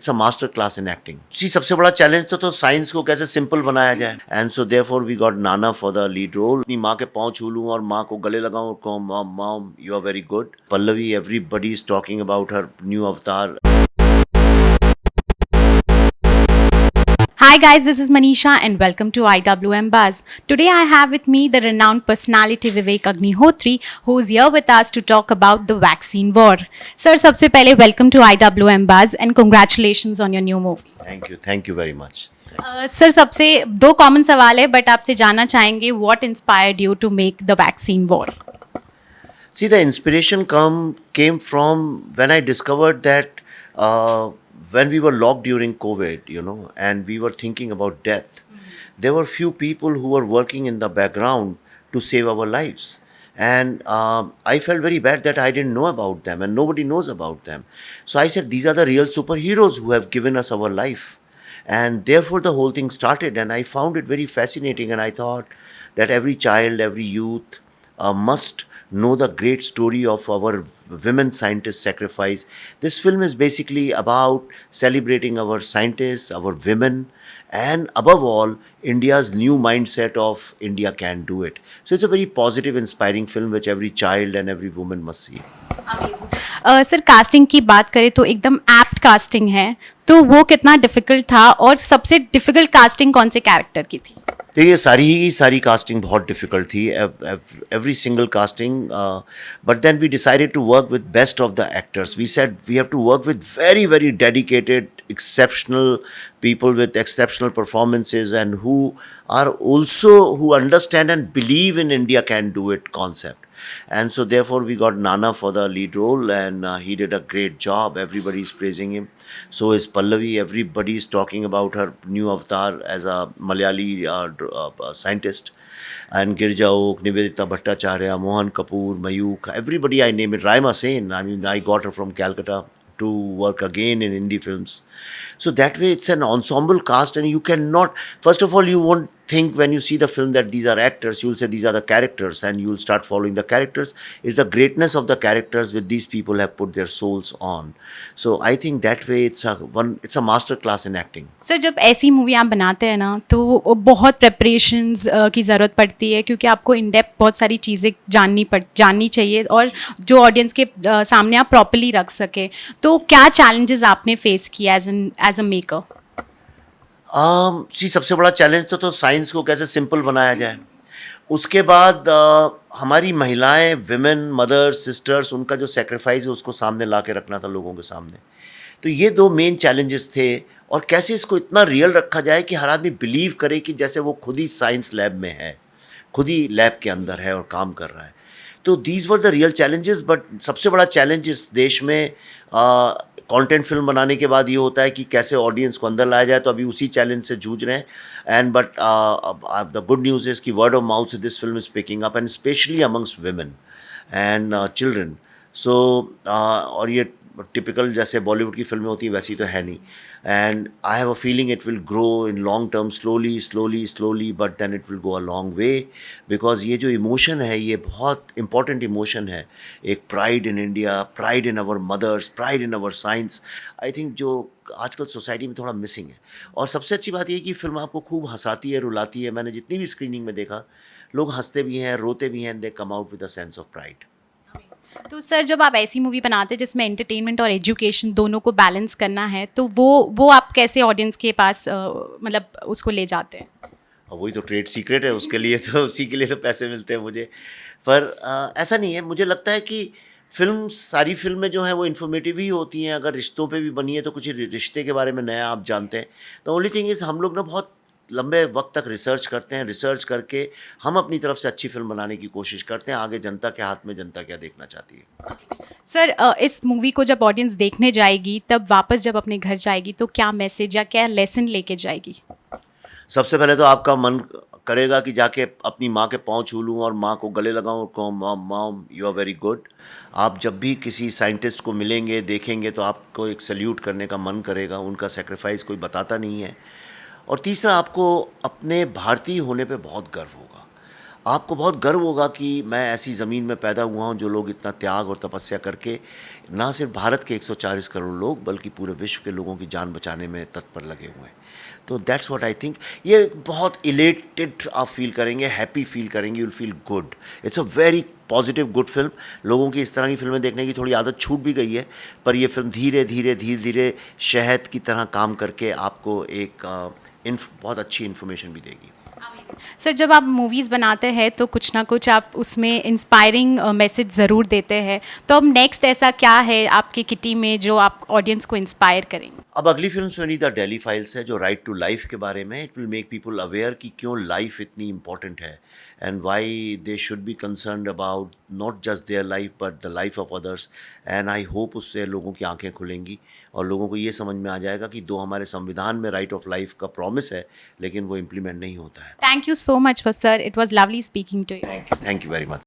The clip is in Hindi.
It's a master class in acting. See सबसे बड़ा चैलेंज तो साइंस को कैसे सिंपल बनाया जाए, and so therefore we got Nana for the lead role. अपनी माँ के पाँव छू लूँ और माँ को गले लगाऊं और कहूँ mom mom you are very good. Pallavi, everybody is talking about her new avatar. Hi guys, this is Manisha and welcome to IWM Buzz. Today I have with me the renowned personality Vivek Agnihotri, who is here with us to talk about the vaccine war. Sir, सबसे पहले welcome to IWM Buzz and congratulations on your new movie. Thank you very much. Sir सबसे दो कॉमन सवाल है बट आपसे जानना चाहेंगे what inspired you to make the vaccine war? See, the inspiration came from when I discovered that when we were locked during COVID, and we were thinking about death, there were few people who were working in the background to save our lives. And I felt very bad that I didn't know about them and nobody knows about them. So I said, these are the real superheroes who have given us our life. And therefore the whole thing started, and I found it very fascinating, and I thought that every child, every youth must know the great story of our women scientists' sacrifice. This film is basically about celebrating our scientists, our women, and above all, India's new mindset of India can do it. So it's a very positive, inspiring film which every child and every woman must see. Sir casting की बात करें तो एकदम एप्ट कास्टिंग है, तो वो कितना डिफिकल्ट था और सबसे डिफिकल्ट कास्टिंग कौन से कैरेक्टर की थी? देखिए, सारी कास्टिंग बहुत डिफिकल्ट थी, every single casting, but then we decided to work with best of the actors. We said we have to work with very very dedicated, exceptional people with exceptional performances, and who understand and believe in India can do it concept. And so therefore we got Nana for the lead role, and he did a great job. Everybody is praising him. So is Pallavi. Everybody is talking about her new avatar as a Malayali scientist. And Girja Oak, Nivedita Bhattacharya, Mohan Kapoor, Mayuk, everybody I name it. Raima Sen, I mean, I got her from Calcutta to work again in Hindi films. So that way it's an ensemble cast, and you cannot, first of all, you won't think when you see the film that these are actors, you'll say these are the characters, and you'll start following the characters. It's the greatness of the characters which these people have put their souls on. So I think that way it's a master class in acting. Sir जब ऐसी मूवी आप बनाते हैं ना तो बहुत प्रेपरेशंस की ज़रूरत पड़ती है, क्योंकि आपको इन डेप्थ बहुत सारी चीज़ें जाननी चाहिए और जो ऑडियंस के सामने आप प्रॉपर्ली रख सके. तो क्या चैलेंजेस आपने फेस किया एज अ मेकर? सबसे बड़ा चैलेंज तो साइंस को कैसे सिंपल बनाया जाए. उसके बाद हमारी महिलाएं, विमेन, मदर्स, सिस्टर्स, उनका जो सेक्रीफाइस है उसको सामने ला के रखना था लोगों के सामने. तो ये दो मेन चैलेंजेस थे, और कैसे इसको इतना रियल रखा जाए कि हर आदमी बिलीव करे कि जैसे वो खुद ही साइंस लैब में है, खुद ही लैब के अंदर है और काम कर रहा है. तो these were the real challenges. But सबसे बड़ा चैलेंज इस देश में कंटेंट फिल्म बनाने के बाद ये होता है कि कैसे ऑडियंस को अंदर लाया जाए. तो अभी उसी चैलेंज से जूझ रहे हैं. And but the good news is कि वर्ड ऑफ माउथ से this film is picking up, and specially amongst women and children. So और ये टिपिकल जैसे बॉलीवुड की फिल्में होती हैं वैसी तो है नहीं. And I have a feeling it will grow in long term, slowly, but then it will go a long way. Because ये जो इमोशन है ये बहुत इंपॉर्टेंट इमोशन है. एक pride in India, pride in our mothers, pride in our science, I think जो आजकल सोसाइटी में थोड़ा मिसिंग है. और सबसे अच्छी बात ये है कि फिल्म आपको खूब हंसाती है, रुलाती है. मैंने जितनी भी स्क्रीनिंग में देखा, लोग हंसते भी हैं, रोते भी हैं, they come out with a sense of pride. तो सर जब आप ऐसी मूवी बनाते हैं जिसमें एंटरटेनमेंट और एजुकेशन दोनों को बैलेंस करना है, तो वो आप कैसे ऑडियंस के पास मतलब उसको ले जाते हैं? वही तो ट्रेड सीक्रेट है, उसके लिए तो उसी के लिए तो पैसे मिलते हैं मुझे. पर ऐसा नहीं है. मुझे लगता है कि सारी फिल्में जो हैं वो इन्फॉर्मेटिव ही होती हैं. अगर रिश्तों पे भी बनी है तो कुछ रिश्ते के बारे में नया आप जानते हैं. द ओनली थिंग इज़ हम लोग ना बहुत लंबे वक्त तक रिसर्च करते हैं. रिसर्च करके हम अपनी तरफ से अच्छी फिल्म बनाने की कोशिश करते हैं. आगे जनता के हाथ में, जनता क्या देखना चाहती है. सर इस मूवी को जब ऑडियंस देखने जाएगी, तब वापस जब अपने घर जाएगी, तो क्या मैसेज या क्या लेसन लेके जाएगी? सबसे पहले तो आपका मन करेगा कि जाके अपनी माँ के पाँव छू लूँ और माँ को गले लगाऊँ और कहूँ mom mom you are very good. आप जब भी किसी साइंटिस्ट को मिलेंगे, देखेंगे, तो आपको एक सल्यूट करने का मन करेगा. उनका सेक्रीफाइस कोई बताता नहीं है. और तीसरा, आपको अपने भारतीय होने पे बहुत गर्व होगा. आपको बहुत गर्व होगा कि मैं ऐसी ज़मीन में पैदा हुआ हूँ जो लोग इतना त्याग और तपस्या करके ना सिर्फ भारत के 140 करोड़ लोग बल्कि पूरे विश्व के लोगों की जान बचाने में तत्पर लगे हुए हैं। तो दैट्स व्हाट आई थिंक। ये बहुत इलेटेड आप फील करेंगे, हैप्पी फील करेंगे, you'll feel good. It's a very positive good film. लोगों की इस तरह की फिल्में देखने की थोड़ी आदत छूट भी गई है, पर ये फिल्म धीरे धीरे शहद की तरह काम करके आपको एक बहुत अच्छी इन्फॉर्मेशन भी देगी। सर, जब आप मूवीज़ बनाते हैं तो कुछ ना कुछ आप उसमें इंस्पायरिंग मैसेज ज़रूर देते हैं, तो अब नेक्स्ट ऐसा क्या है आपकी किटी में जो आप ऑडियंस को इंस्पायर करेंगे? अब अगली फिल्म मेरी द डेली फाइल्स है, जो राइट टू लाइफ के बारे में। It will make people aware कि क्यों लाइफ इतनी इंपॉर्टेंट है and why they should be concerned about not just their life but the life of others. And I hope उससे लोगों की आंखें खुलेंगी और लोगों को ये समझ में आ जाएगा कि दो हमारे संविधान में राइट ऑफ लाइफ का प्रॉमिस है, लेकिन वो इम्प्लीमेंट नहीं होता है। Thank you so much for sir, it was lovely speaking to you. Thank you very much.